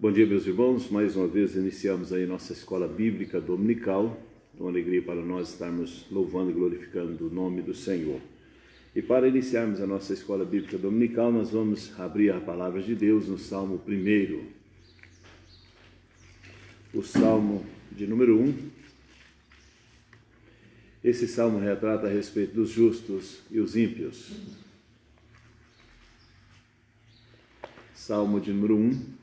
Bom dia, meus irmãos. Mais uma vez iniciamos aí nossa escola bíblica dominical. Uma alegria para nós estarmos louvando e glorificando o nome do Senhor. E para iniciarmos a nossa escola bíblica dominical, nós vamos abrir a palavra de Deus no Salmo 1. O Salmo de número 1. Esse salmo retrata a respeito dos justos e os ímpios. Salmo de número 1.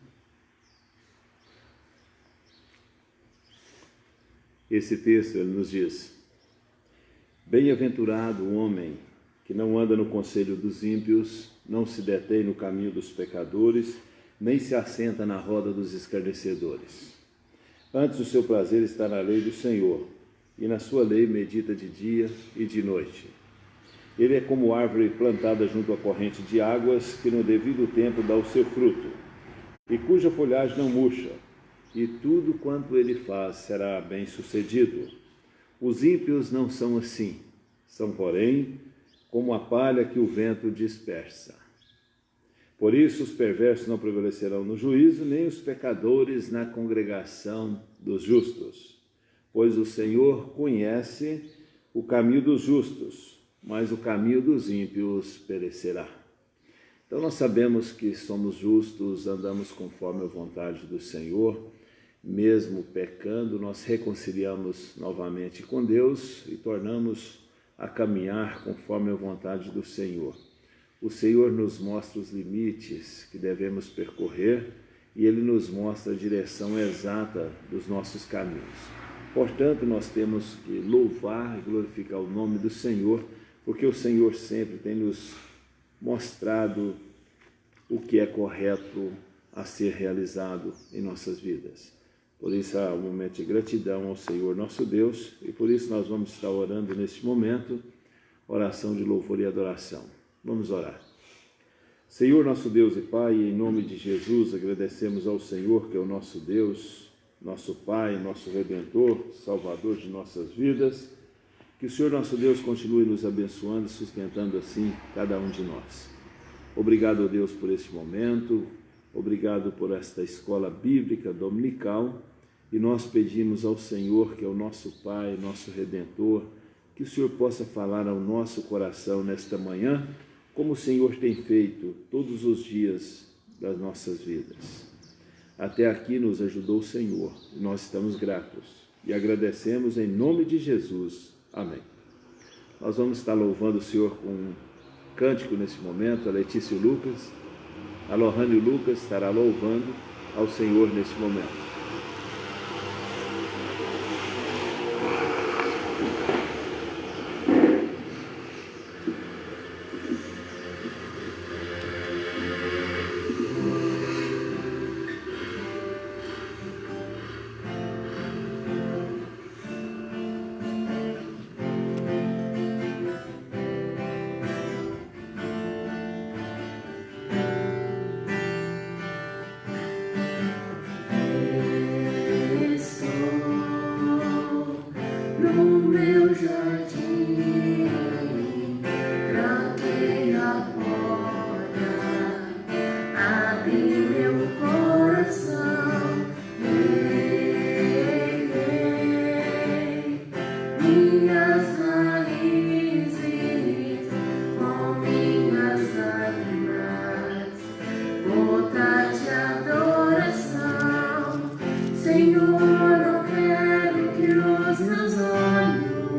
Esse texto ele nos diz: Bem-aventurado o homem que não anda no conselho dos ímpios, não se detém no caminho dos pecadores, nem se assenta na roda dos escarnecedores. Antes o seu prazer está na lei do Senhor, e na sua lei medita de dia e de noite. Ele é como árvore plantada junto à corrente de águas, que no devido tempo dá o seu fruto, e cuja folhagem não murcha, e tudo quanto ele faz será bem-sucedido. Os ímpios não são assim, são, porém, como a palha que o vento dispersa. Por isso os perversos não prevalecerão no juízo, nem os pecadores na congregação dos justos. Pois o Senhor conhece o caminho dos justos, mas o caminho dos ímpios perecerá. Então nós sabemos que somos justos, andamos conforme a vontade do Senhor. Mesmo pecando, nós reconciliamos novamente com Deus e tornamos a caminhar conforme a vontade do Senhor. O Senhor nos mostra os limites que devemos percorrer e Ele nos mostra a direção exata dos nossos caminhos. Portanto, nós temos que louvar e glorificar o nome do Senhor, porque o Senhor sempre tem nos mostrado o que é correto a ser realizado em nossas vidas. Por isso há um momento de gratidão ao Senhor nosso Deus, e por isso nós vamos estar orando neste momento, oração de louvor e adoração. Vamos orar. Senhor nosso Deus e Pai, em nome de Jesus, agradecemos ao Senhor, que é o nosso Deus, nosso Pai, nosso Redentor, Salvador de nossas vidas. Que o Senhor nosso Deus continue nos abençoando, sustentando assim cada um de nós. Obrigado, Deus, por este momento. Obrigado por esta escola bíblica dominical, e nós pedimos ao Senhor, que é o nosso Pai, nosso Redentor, que o Senhor possa falar ao nosso coração nesta manhã, como o Senhor tem feito todos os dias das nossas vidas. Até aqui nos ajudou o Senhor, e nós estamos gratos e agradecemos em nome de Jesus. Amém. Nós vamos estar louvando o Senhor com um cântico nesse momento. A Letícia e o Lucas, a Lohane e o Lucas estará louvando ao Senhor neste momento. Senhor, eu quero que os meus olhos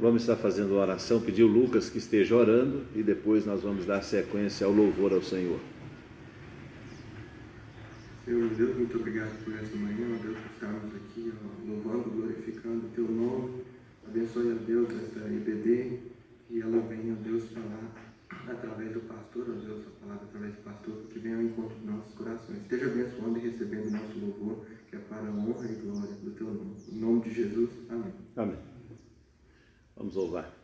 Vamos estar fazendo uma oração, pedir o Lucas que esteja orando e depois nós vamos dar sequência ao louvor ao Senhor. Senhor Deus, muito obrigado por essa manhã, ó Deus, por estarmos aqui, ó, louvando, glorificando o Teu nome. Abençoe, ó Deus, esta EBD, que ela venha, ó Deus, falar através do pastor, ó Deus, a palavra através do pastor, que venha ao encontro dos nossos corações. Esteja abençoando e recebendo o nosso louvor, que é para a honra e glória do Teu nome. Em nome de Jesus, amém. Amém. Vamos louvar.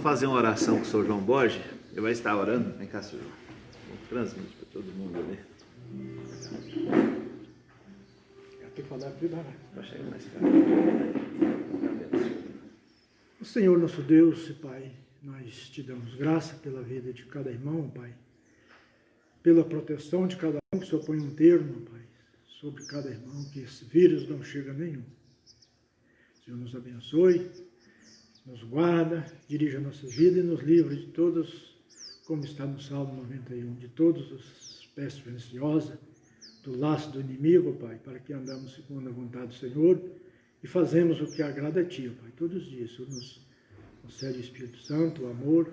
Fazer uma oração com o Sr. João Borges, ele vai estar orando. Vem cá, Sr. João. Transmite para todo mundo ali. Eu tenho que falar primeiro. Vai chegar mais cá. O Senhor nosso Deus e Pai, nós te damos graça pela vida de cada irmão, Pai, pela proteção de cada um, que o Senhor põe um termo, Pai, sobre cada irmão, que esse vírus não chega a nenhum. O Senhor nos abençoe, nos guarda, dirija a nossa vida e nos livre de todos, como está no Salmo 91, de todas as pestes perniciosas, do laço do inimigo, Pai, para que andamos segundo a vontade do Senhor e fazemos o que agrada a Ti, Pai. Todos os dias, o Senhor nos concede o Espírito Santo, o amor,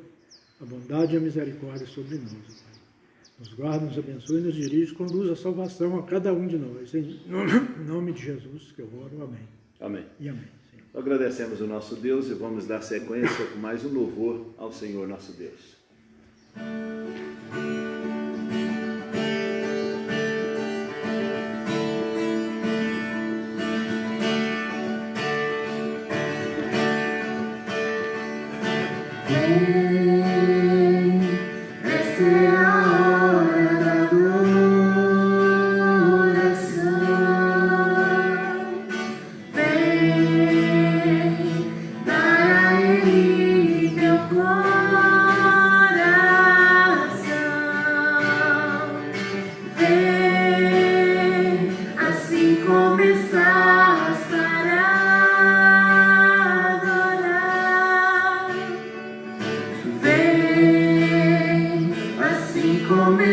a bondade e a misericórdia sobre nós, Pai. Nos guarda, nos abençoe, nos dirige, conduz a salvação a cada um de nós. Em nome de Jesus que eu oro. Amém. Amém. E amém. Agradecemos o nosso Deus e vamos dar sequência com mais um louvor ao Senhor nosso Deus.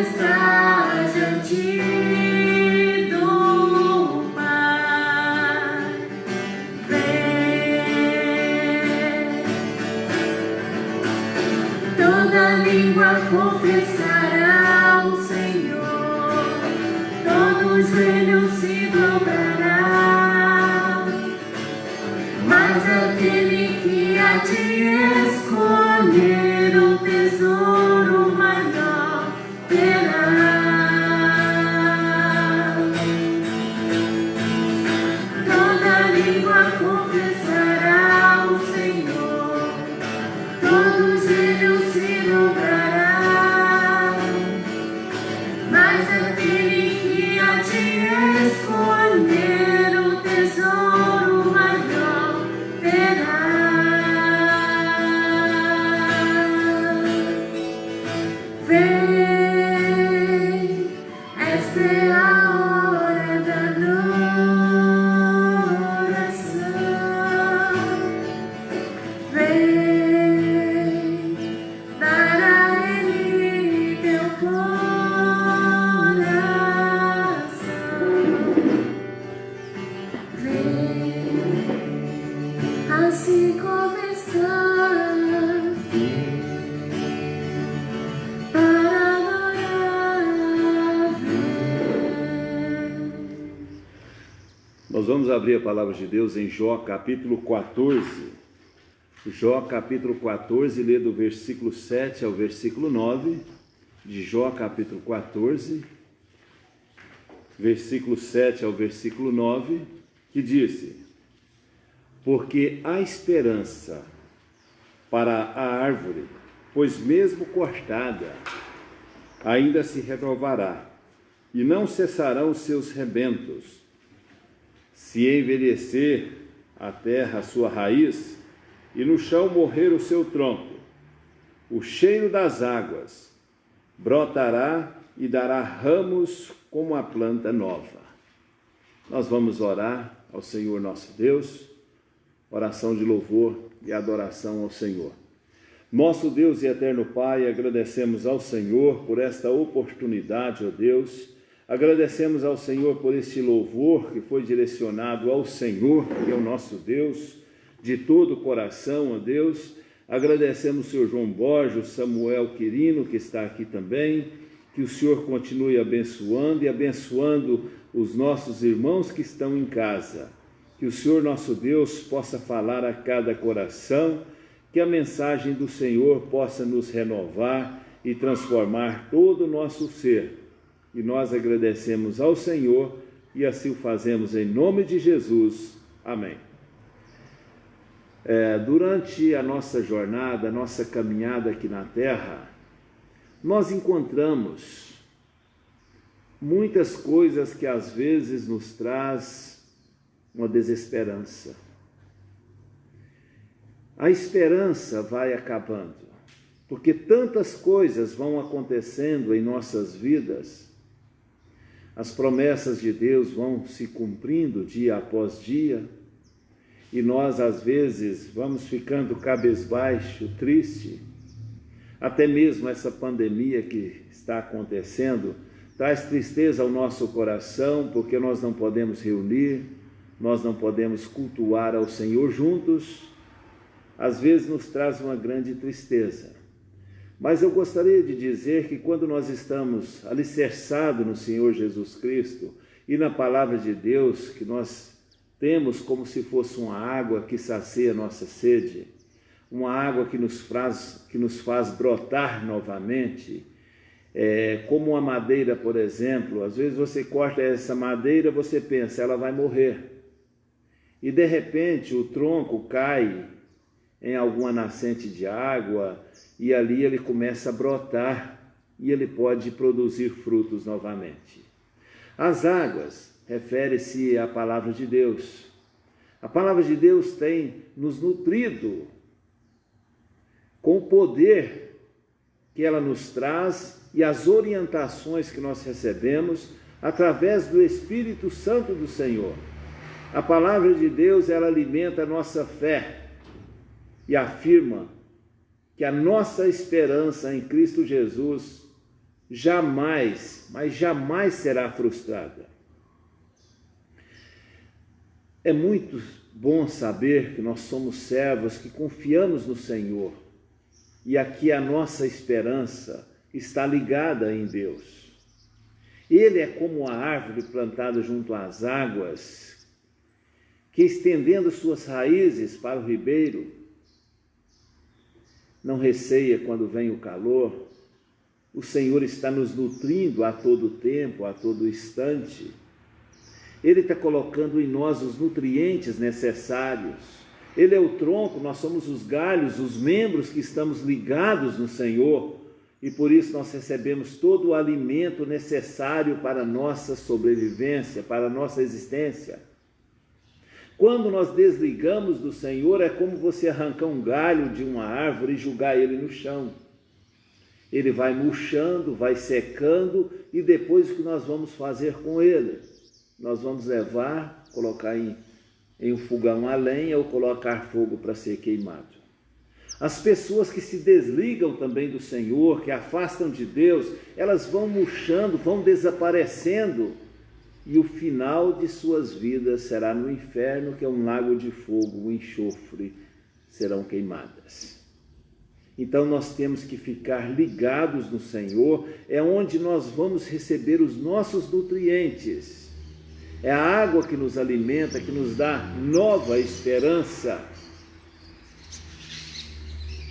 está diante do Pai. Vem, toda língua confessará o Senhor, todo joelho se dobrará, mas aquele que há de escolher o tesouro maior terá. Toda língua confessará o Senhor, todo joelho se dobrará, mas aquele que há de escolher o tesouro maior terá. Vem, esta é a hora da adoração. Vem, dar a Ele teu coração. Vem, assim como estás, para adorar. Vem. Nós vamos abrir a palavra de Deus em Jó capítulo 14. Jó capítulo 14, lê do versículo 7 ao versículo 9, de Jó capítulo 14, versículo 7 ao versículo 9, que diz: porque há esperança para a árvore, pois mesmo cortada, ainda se renovará, e não cessarão os seus rebentos. Se envelhecer a terra a sua raiz, e no chão morrer o seu tronco, o cheiro das águas brotará e dará ramos como a planta nova. Nós vamos orar ao Senhor nosso Deus, oração de louvor e adoração ao Senhor. Nosso Deus e eterno Pai, agradecemos ao Senhor por esta oportunidade, ó Deus. Agradecemos ao Senhor por este louvor que foi direcionado ao Senhor, que é o nosso Deus, de todo o coração, ó Deus. Agradecemos o Senhor João Borges, Samuel Quirino, que está aqui também. Que o Senhor continue abençoando e abençoando os nossos irmãos que estão em casa. Que o Senhor nosso Deus possa falar a cada coração, que a mensagem do Senhor possa nos renovar e transformar todo o nosso ser. E nós agradecemos ao Senhor e assim o fazemos em nome de Jesus. Amém. Durante a nossa jornada, a nossa caminhada aqui na Terra, nós encontramos muitas coisas que às vezes nos traz uma desesperança. A esperança vai acabando, porque tantas coisas vão acontecendo em nossas vidas, as promessas de Deus vão se cumprindo dia após dia, e nós às vezes vamos ficando cabisbaixo, triste. Até mesmo essa pandemia que está acontecendo traz tristeza ao nosso coração, porque nós não podemos reunir, nós não podemos cultuar ao Senhor juntos. Às vezes nos traz uma grande tristeza. Mas eu gostaria de dizer que quando nós estamos alicerçados no Senhor Jesus Cristo e na palavra de Deus, que nós temos como se fosse uma água que sacia a nossa sede, uma água que nos faz brotar novamente, como uma madeira, por exemplo. Às vezes você corta essa madeira, você pensa, ela vai morrer. E de repente o tronco cai em alguma nascente de água e ali ele começa a brotar e ele pode produzir frutos novamente. As águas refere-se à palavra de Deus. A palavra de Deus tem nos nutrido com o poder que ela nos traz e as orientações que nós recebemos através do Espírito Santo do Senhor. A palavra de Deus, ela alimenta a nossa fé e afirma que a nossa esperança em Cristo Jesus jamais, mas jamais será frustrada. É muito bom saber que nós somos servos que confiamos no Senhor e aqui a nossa esperança está ligada em Deus. Ele é como a árvore plantada junto às águas, que estendendo suas raízes para o ribeiro, não receia quando vem o calor. O Senhor está nos nutrindo a todo tempo, a todo instante. Ele está colocando em nós os nutrientes necessários. Ele é o tronco, nós somos os galhos, os membros que estamos ligados no Senhor. E por isso nós recebemos todo o alimento necessário para a nossa sobrevivência, para a nossa existência. Quando nós desligamos do Senhor, é como você arrancar um galho de uma árvore e jogar ele no chão. Ele vai murchando, vai secando, e depois o que nós vamos fazer com ele? Nós vamos levar, colocar em um fogão a lenha ou colocar fogo para ser queimado. As pessoas que se desligam também do Senhor, que afastam de Deus, elas vão murchando, vão desaparecendo, e o final de suas vidas será no inferno, que é um lago de fogo, um enxofre, serão queimadas. Então nós temos que ficar ligados no Senhor, é onde nós vamos receber os nossos nutrientes. É a água que nos alimenta, que nos dá nova esperança.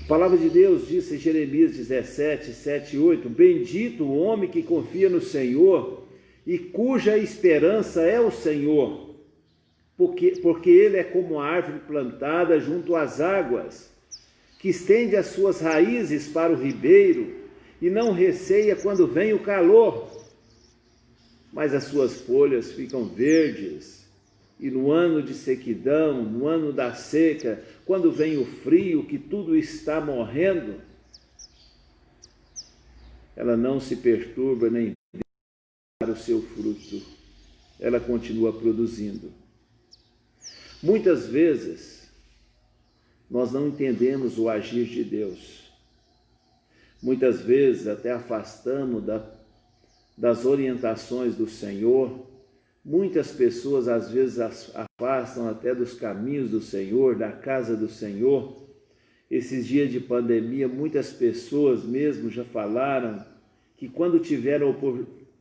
A palavra de Deus diz em Jeremias 17, 7 e 8, bendito o homem que confia no Senhor e cuja esperança é o Senhor, porque ele é como a árvore plantada junto às águas, que estende as suas raízes para o ribeiro e não receia quando vem o calor, mas as suas folhas ficam verdes. E no ano de sequidão, no ano da seca, quando vem o frio, que tudo está morrendo, ela não se perturba nem para o seu fruto, ela continua produzindo. Muitas vezes, nós não entendemos o agir de Deus. Muitas vezes até afastamos das orientações do Senhor. Muitas pessoas às vezes afastam até dos caminhos do Senhor, da casa do Senhor. Esses dias de pandemia, muitas pessoas mesmo já falaram que quando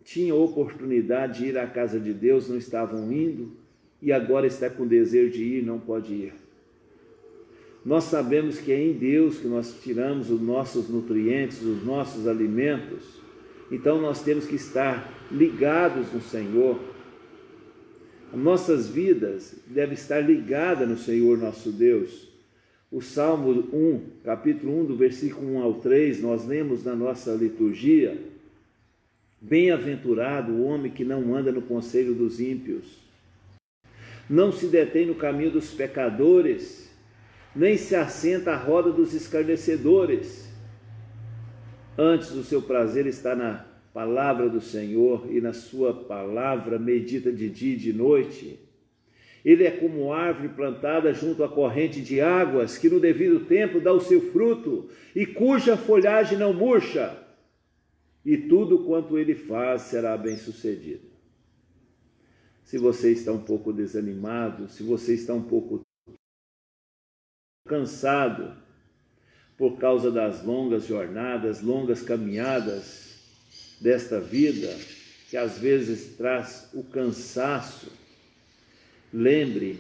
tinham oportunidade de ir à casa de Deus, não estavam indo, e agora está com desejo de ir, não pode ir. Nós sabemos que é em Deus que nós tiramos os nossos nutrientes, os nossos alimentos, então nós temos que estar ligados no Senhor. Nossas vidas devem estar ligadas no Senhor nosso Deus. O Salmo 1, capítulo 1, do versículo 1 ao 3, nós lemos na nossa liturgia: bem-aventurado o homem que não anda no conselho dos ímpios, não se detém no caminho dos pecadores, nem se assenta à roda dos escarnecedores. Antes o seu prazer está na palavra do Senhor, e na sua palavra medita de dia e de noite. Ele é como árvore plantada junto à corrente de águas, que no devido tempo dá o seu fruto, e cuja folhagem não murcha, e tudo quanto ele faz será bem sucedido. Se você está um pouco desanimado, se você está um pouco cansado por causa das longas jornadas, longas caminhadas desta vida, que às vezes traz o cansaço, lembre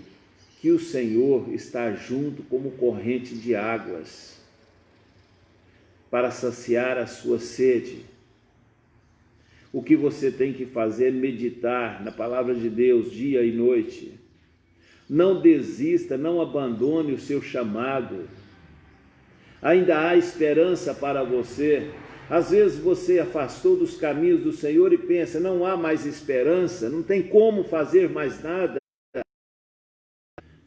que o Senhor está junto como corrente de águas para saciar a sua sede. O que você tem que fazer é meditar na palavra de Deus dia e noite. Não desista, não abandone o seu chamado. Ainda há esperança para você. Às vezes você afastou dos caminhos do Senhor e pensa, não há mais esperança, não tem como fazer mais nada.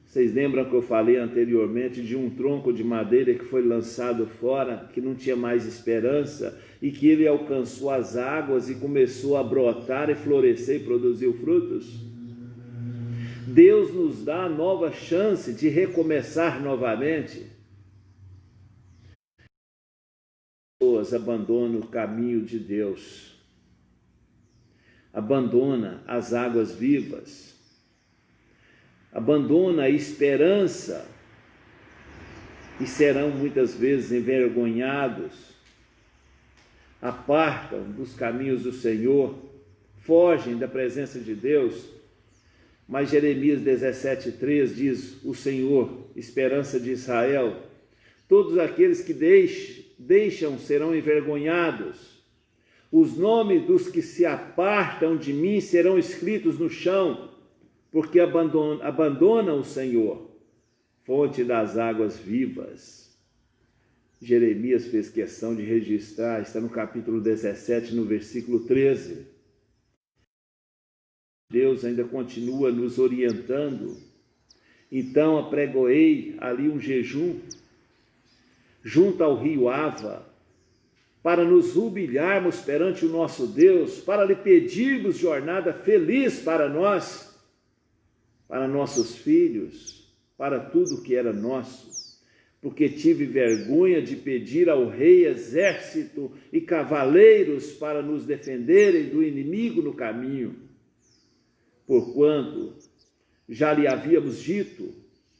Vocês lembram que eu falei anteriormente de um tronco de madeira que foi lançado fora, que não tinha mais esperança, e que ele alcançou as águas e começou a brotar e florescer e produziu frutos? Deus nos dá a nova chance de recomeçar novamente. pessoas abandonam o caminho de Deus, abandona as águas vivas, abandona a esperança e serão muitas vezes envergonhados, apartam dos caminhos do Senhor, fogem da presença de Deus. Mas Jeremias 17,3 diz: o Senhor, esperança de Israel, todos aqueles que deixam serão envergonhados, os nomes dos que se apartam de mim serão escritos no chão, porque abandonam o Senhor, fonte das águas vivas. Jeremias fez questão de registrar, está no capítulo 17, no versículo 13. Deus ainda continua nos orientando. Então apregoei ali um jejum, junto ao rio Ava, para nos humilharmos perante o nosso Deus, para lhe pedirmos jornada feliz para nós, para nossos filhos, para tudo que era nosso, porque tive vergonha de pedir ao rei exército e cavaleiros para nos defenderem do inimigo no caminho. Porquanto já lhe havíamos dito,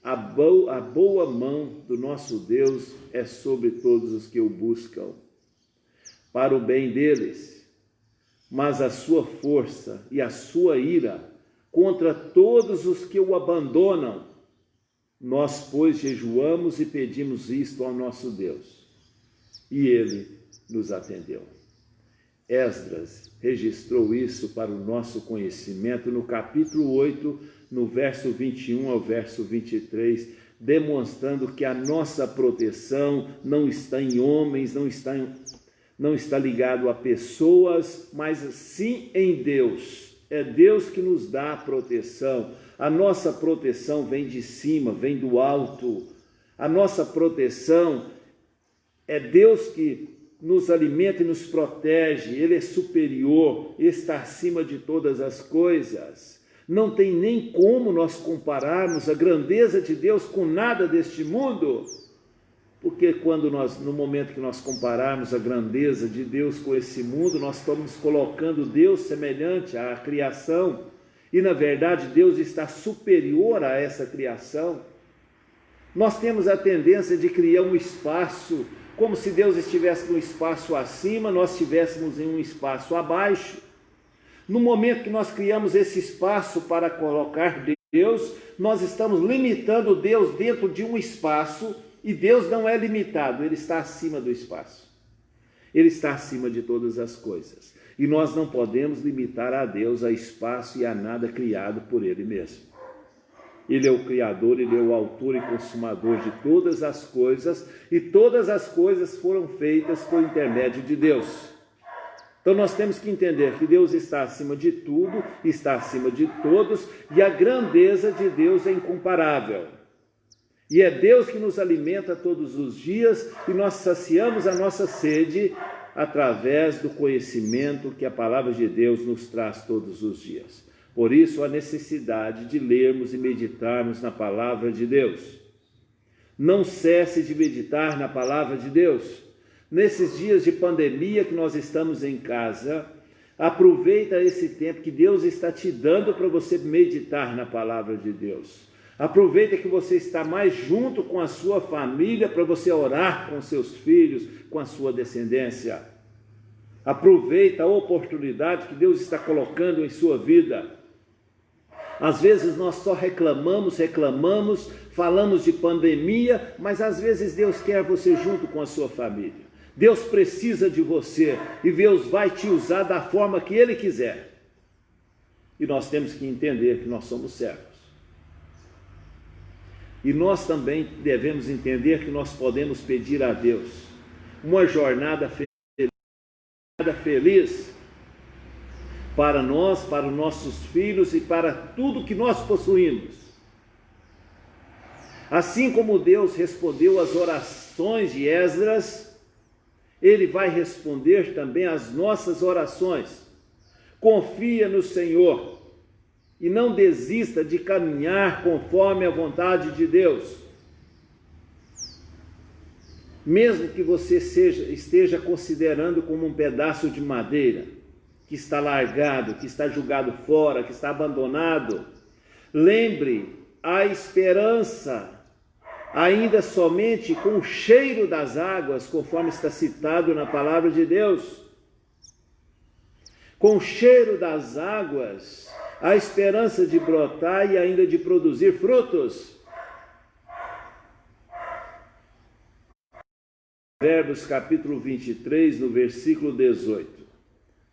a boa mão do nosso Deus é sobre todos os que o buscam, para o bem deles, mas a sua força e a sua ira contra todos os que o abandonam. Nós, pois, jejuamos e pedimos isto ao nosso Deus, e ele nos atendeu. Esdras registrou isso para o nosso conhecimento no capítulo 8, no verso 21 ao verso 23, demonstrando que a nossa proteção não está em homens, não está ligado a pessoas, mas sim em Deus. É Deus que nos dá a proteção. A nossa proteção vem de cima, vem do alto. A nossa proteção é Deus que nos alimenta e nos protege. Ele é superior, está acima de todas as coisas. Não tem nem como nós compararmos a grandeza de Deus com nada deste mundo, porque no momento que nós compararmos a grandeza de Deus com esse mundo, nós estamos colocando Deus semelhante à criação, e na verdade Deus está superior a essa criação. Nós temos a tendência de criar um espaço, como se Deus estivesse num espaço acima, nós estivéssemos em um espaço abaixo. No momento que nós criamos esse espaço para colocar Deus, nós estamos limitando Deus dentro de um espaço, e Deus não é limitado, Ele está acima do espaço. Ele está acima de todas as coisas. E nós não podemos limitar a Deus a espaço e a nada criado por Ele mesmo. Ele é o Criador, Ele é o autor e consumador de todas as coisas, e todas as coisas foram feitas por intermédio de Deus. Então nós temos que entender que Deus está acima de tudo, está acima de todos, e a grandeza de Deus é incomparável. E é Deus que nos alimenta todos os dias, e nós saciamos a nossa sede através do conhecimento que a palavra de Deus nos traz todos os dias. Por isso, a necessidade de lermos e meditarmos na palavra de Deus. Não cesse de meditar na palavra de Deus. Nesses dias de pandemia que nós estamos em casa, aproveita esse tempo que Deus está te dando para você meditar na palavra de Deus. Aproveita que você está mais junto com a sua família para você orar com seus filhos, com a sua descendência. Aproveita a oportunidade que Deus está colocando em sua vida. Às vezes nós só reclamamos, falamos de pandemia, mas às vezes Deus quer você junto com a sua família. Deus precisa de você e Deus vai te usar da forma que Ele quiser. E nós temos que entender que nós somos servos. E nós também devemos entender que nós podemos pedir a Deus uma jornada feliz para nós, para os nossos filhos e para tudo que nós possuímos. Assim como Deus respondeu às orações de Esdras, Ele vai responder também às nossas orações. Confia no Senhor e não desista de caminhar conforme a vontade de Deus. mesmo que você esteja considerando como um pedaço de madeira, que está largado, que está jogado fora, que está abandonado, lembre, a esperança, ainda somente com o cheiro das águas, conforme está citado na palavra de Deus. Com o cheiro das águas, a esperança de brotar e ainda de produzir frutos. Provérbios capítulo 23, no versículo 18.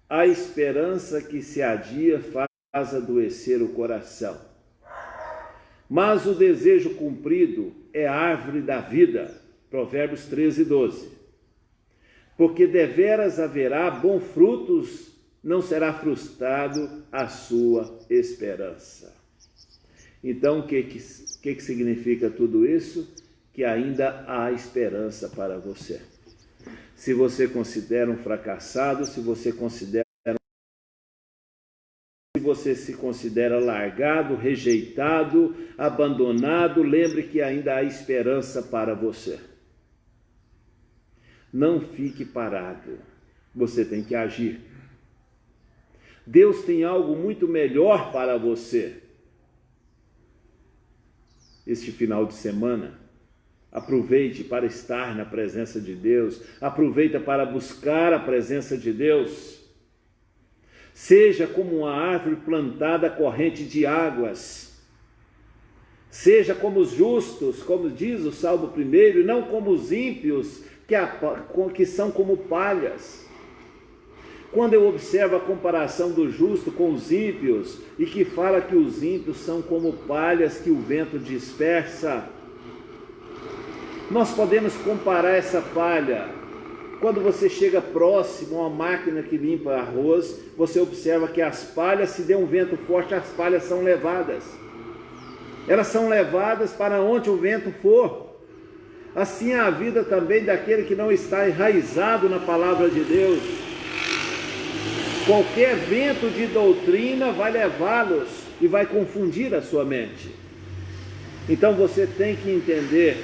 A esperança que se adia faz adoecer o coração, mas o desejo cumprido é a árvore da vida. Provérbios 13, 12. Porque deveras haverá bons frutos, não será frustrado a sua esperança. Então, o que significa tudo isso? Que ainda há esperança para você. Se você considera um fracassado, se você se considera largado, rejeitado, abandonado, lembre que ainda há esperança para você. Não fique parado, você tem que agir. Deus tem algo muito melhor para você. Este final de semana, aproveite para estar na presença de Deus, aproveita para buscar a presença de Deus. Seja como uma árvore plantada à corrente de águas. Seja como os justos, como diz o Salmo 1, e não como os ímpios, que são como palhas. Quando eu observo a comparação do justo com os ímpios, e que fala que os ímpios são como palhas que o vento dispersa, nós podemos comparar essa palha. Quando você chega próximo a uma máquina que limpa arroz, você observa que as palhas, se der um vento forte, as palhas são levadas. Elas são levadas para onde o vento for. Assim é a vida também daquele que não está enraizado na palavra de Deus. Qualquer vento de doutrina vai levá-los e vai confundir a sua mente. Então você tem que entender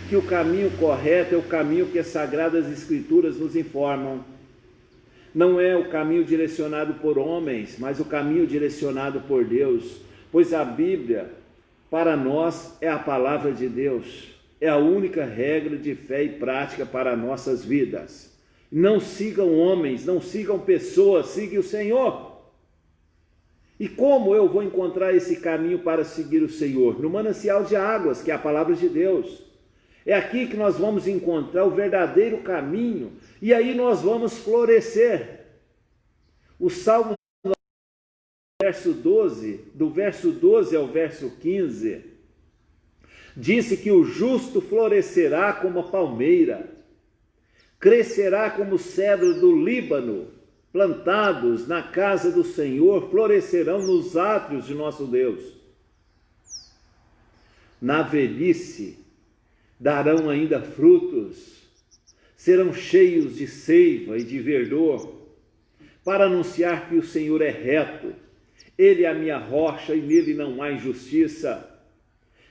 que o caminho correto é o caminho que as Sagradas Escrituras nos informam. Não é o caminho direcionado por homens, mas o caminho direcionado por Deus. Pois a Bíblia, para nós, é a palavra de Deus. É a única regra de fé e prática para nossas vidas. Não sigam homens, não sigam pessoas, siga o Senhor. E como eu vou encontrar esse caminho para seguir o Senhor? No manancial de águas, que é a palavra de Deus. É aqui que nós vamos encontrar o verdadeiro caminho, e aí nós vamos florescer. O Salmo verso 12, do verso 12 ao verso 15, disse que o justo florescerá como a palmeira, crescerá como o cedro do Líbano, plantados na casa do Senhor, florescerão nos átrios de nosso Deus. Na velhice darão ainda frutos, serão cheios de seiva e de verdor, para anunciar que o Senhor é reto, Ele é a minha rocha e nele não há injustiça.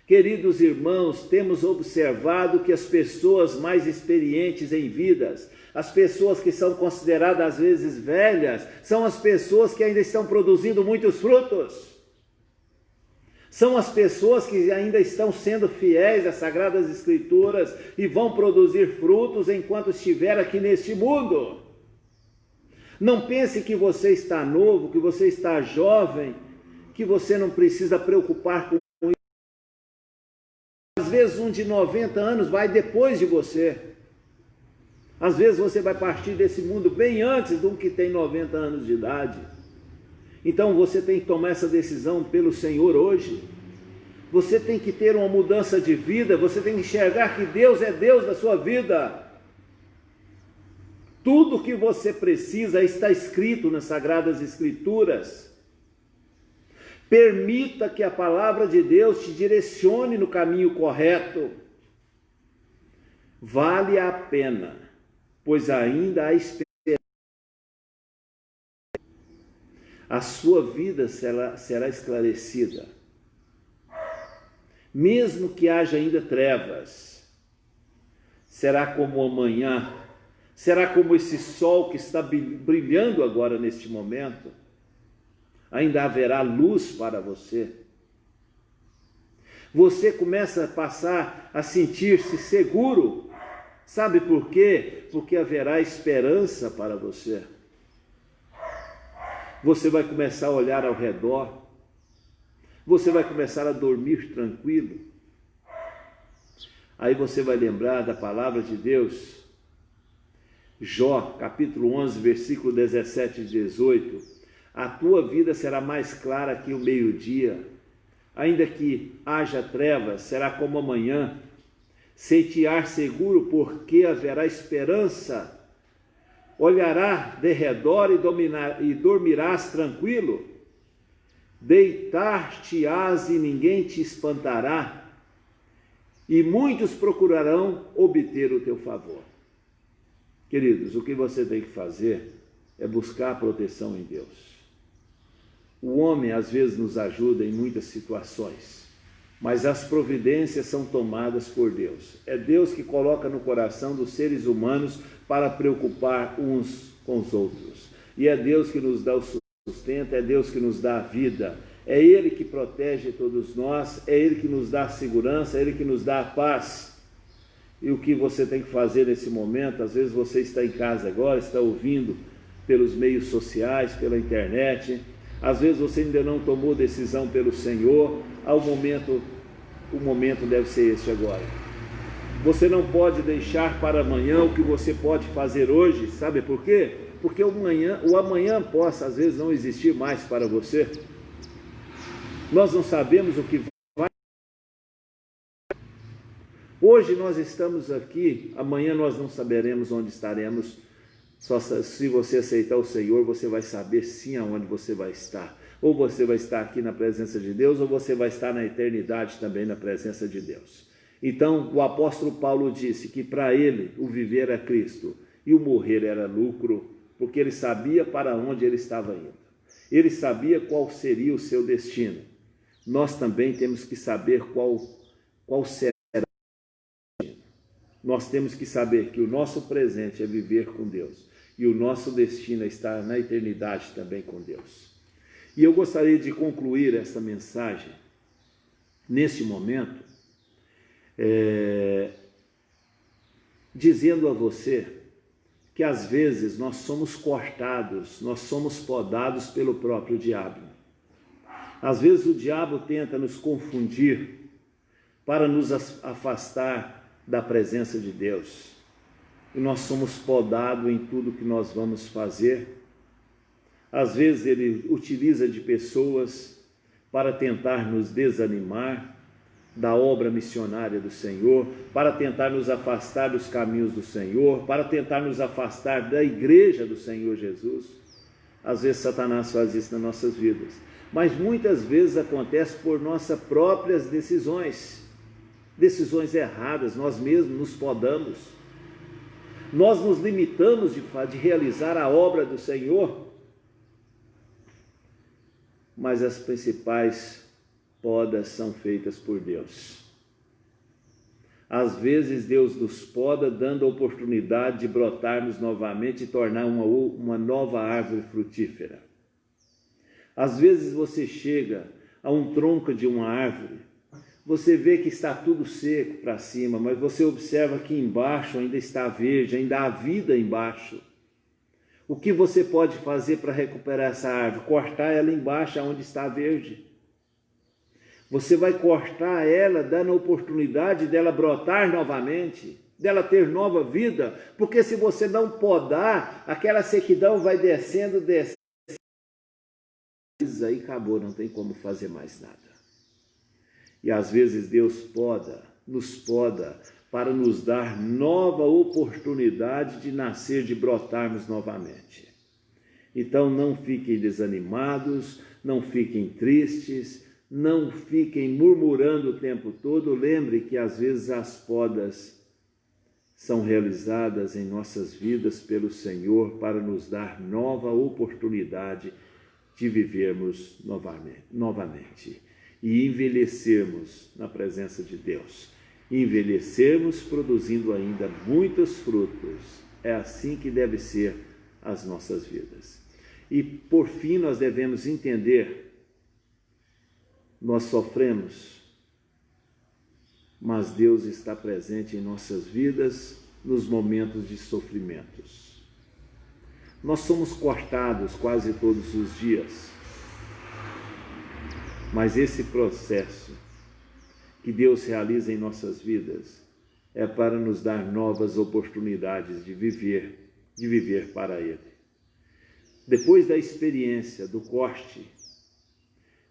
Queridos irmãos, temos observado que as pessoas mais experientes em vidas, as pessoas que são consideradas às vezes velhas, são as pessoas que ainda estão produzindo muitos frutos. São as pessoas que ainda estão sendo fiéis às Sagradas Escrituras e vão produzir frutos enquanto estiver aqui neste mundo. Não pense que você está novo, que você está jovem, que você não precisa preocupar com isso. Às vezes um de 90 anos vai depois de você. Às vezes você vai partir desse mundo bem antes do que tem 90 anos de idade. Então você tem que tomar essa decisão pelo Senhor hoje. Você tem que ter uma mudança de vida, você tem que enxergar que Deus é Deus da sua vida. Tudo o que você precisa está escrito nas Sagradas Escrituras. Permita que a palavra de Deus te direcione no caminho correto. Vale a pena, pois ainda há esperança. A sua vida será esclarecida. Mesmo que haja ainda trevas, Será como amanhã? Será como esse sol que está brilhando agora neste momento? Ainda haverá luz para você? Você começa a passar a sentir-se seguro. Sabe por quê? Porque haverá esperança para você. Você vai começar a olhar ao redor. Você vai começar a dormir tranquilo. Aí você vai lembrar da palavra de Deus. Jó, capítulo 11, versículo 17 e 18. A tua vida será mais clara que o meio-dia. Ainda que haja trevas, será como amanhã. Sentir seguro, porque haverá esperança. Olhará de redor e dormirás tranquilo. Deitar-te-ás e ninguém te espantará. E muitos procurarão obter o teu favor. Queridos, o que você tem que fazer é buscar proteção em Deus. O homem às vezes nos ajuda em muitas situações, mas as providências são tomadas por Deus. É Deus que coloca no coração dos seres humanos para preocupar uns com os outros. E é Deus que nos dá o sustento, é Deus que nos dá a vida. É Ele que protege todos nós, é Ele que nos dá a segurança, é Ele que nos dá a paz. E o que você tem que fazer nesse momento, às vezes você está em casa agora, está ouvindo pelos meios sociais, pela internet, às vezes você ainda não tomou decisão pelo Senhor, o momento deve ser este agora. Você não pode deixar para amanhã o que você pode fazer hoje, sabe por quê? Porque o amanhã possa às vezes não existir mais para você. Nós não sabemos o que vai. Hoje nós estamos aqui, amanhã nós não saberemos onde estaremos. Só se você aceitar o Senhor, você vai saber sim aonde você vai estar. Ou você vai estar aqui na presença de Deus, ou você vai estar na eternidade também na presença de Deus. Então, o apóstolo Paulo disse que para ele o viver é Cristo e o morrer era lucro, porque ele sabia para onde ele estava indo. Ele sabia qual seria o seu destino. Nós também temos que saber qual será o destino. Nós temos que saber que o nosso presente é viver com Deus e o nosso destino é estar na eternidade também com Deus. E eu gostaria de concluir esta mensagem neste momento dizendo a você que às vezes nós somos cortados, nós somos podados pelo próprio diabo. Às vezes o diabo tenta nos confundir para nos afastar da presença de Deus. E nós somos podados em tudo que nós vamos fazer. Às vezes ele utiliza de pessoas para tentar nos desanimar da obra missionária do Senhor, para tentar nos afastar dos caminhos do Senhor, para tentar nos afastar da igreja do Senhor Jesus. Às vezes Satanás faz isso nas nossas vidas, mas muitas vezes acontece por nossas próprias decisões erradas. Nós mesmos nos podamos, nós nos limitamos de realizar a obra do Senhor, mas as principais podas são feitas por Deus. Às vezes Deus nos poda, dando a oportunidade de brotarmos novamente e tornar uma nova árvore frutífera. Às vezes você chega a um tronco de uma árvore, você vê que está tudo seco para cima, mas você observa que embaixo ainda está verde, ainda há vida embaixo. O que você pode fazer para recuperar essa árvore? Cortar ela embaixo, onde está verde. Você vai cortar ela, dando a oportunidade dela brotar novamente, dela ter nova vida, porque se você não podar, aquela sequidão vai descendo, e acabou, não tem como fazer mais nada. E às vezes Deus nos poda para nos dar nova oportunidade de nascer, de brotarmos novamente. Então não fiquem desanimados, não fiquem tristes, não fiquem murmurando o tempo todo. Lembre que às vezes as podas são realizadas em nossas vidas pelo Senhor para nos dar nova oportunidade de vivermos novamente e envelhecermos na presença de Deus. e envelhecermos produzindo ainda muitos frutos. É assim que deve ser as nossas vidas. E por fim nós devemos entender, nós sofremos, mas Deus está presente em nossas vidas nos momentos de sofrimentos. Nós somos cortados quase todos os dias, mas esse processo que Deus realiza em nossas vidas é para nos dar novas oportunidades de viver para Ele. Depois da experiência do corte,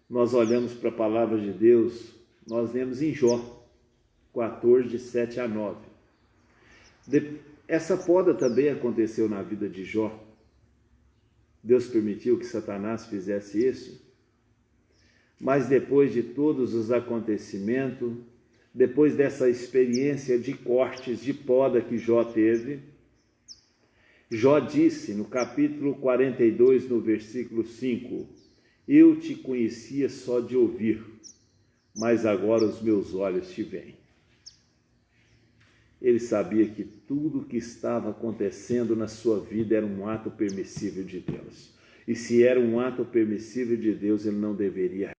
nós olhamos para a palavra de Deus, nós lemos em Jó 14, de 7 a 9. Essa poda também aconteceu na vida de Jó. Deus permitiu que Satanás fizesse isso. Mas depois de todos os acontecimentos, depois dessa experiência de cortes, de poda que Jó teve, Jó disse no capítulo 42, no versículo 5, eu te conhecia só de ouvir, mas agora os meus olhos te veem. Ele sabia que tudo o que estava acontecendo na sua vida era um ato permissível de Deus. E se era um ato permissível de Deus, ele não deveria.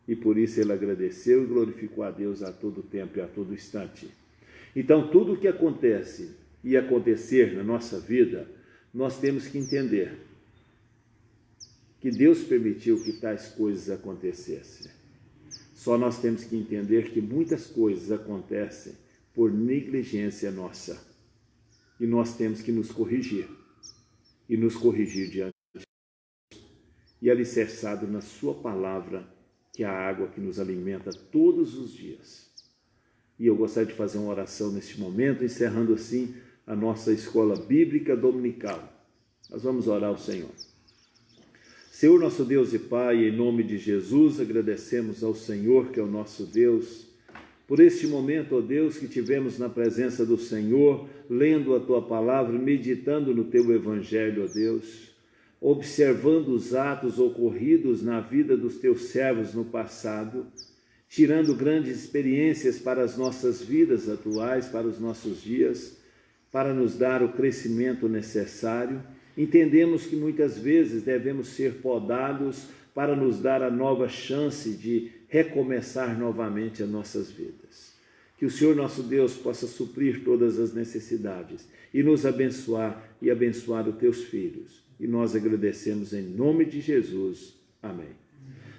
E por isso ele agradeceu e glorificou a Deus a todo tempo e a todo instante. Então, tudo o que acontece e acontecer na nossa vida, nós temos que entender que Deus permitiu que tais coisas acontecessem. Só nós temos que entender que muitas coisas acontecem por negligência nossa. E nós temos que nos corrigir. E nos corrigir diante de Deus. E alicerçado na sua palavra, que é a água que nos alimenta todos os dias. E eu gostaria de fazer uma oração neste momento, encerrando assim a nossa escola bíblica dominical. Nós vamos orar ao Senhor. Senhor, nosso Deus e Pai, em nome de Jesus, agradecemos ao Senhor, que é o nosso Deus, por este momento, ó Deus, que tivemos na presença do Senhor, lendo a Tua palavra, meditando no Teu Evangelho, ó Deus, observando os atos ocorridos na vida dos Teus servos no passado, tirando grandes experiências para as nossas vidas atuais, para os nossos dias, para nos dar o crescimento necessário. Entendemos que muitas vezes devemos ser podados para nos dar a nova chance de recomeçar novamente as nossas vidas. Que o Senhor nosso Deus possa suprir todas as necessidades e nos abençoar e abençoar os Teus filhos. E nós agradecemos em nome de Jesus. Amém.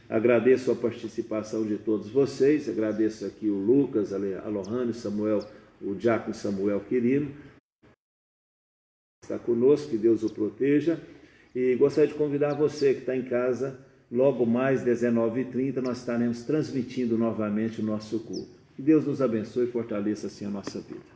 Agradeço a participação de todos vocês, agradeço aqui o Lucas, a Lohane, o Samuel, o diácono Samuel Quirino, está conosco, que Deus o proteja. E gostaria de convidar você que está em casa, logo mais 19h30, nós estaremos transmitindo novamente o nosso culto. Que Deus nos abençoe e fortaleça assim a nossa vida.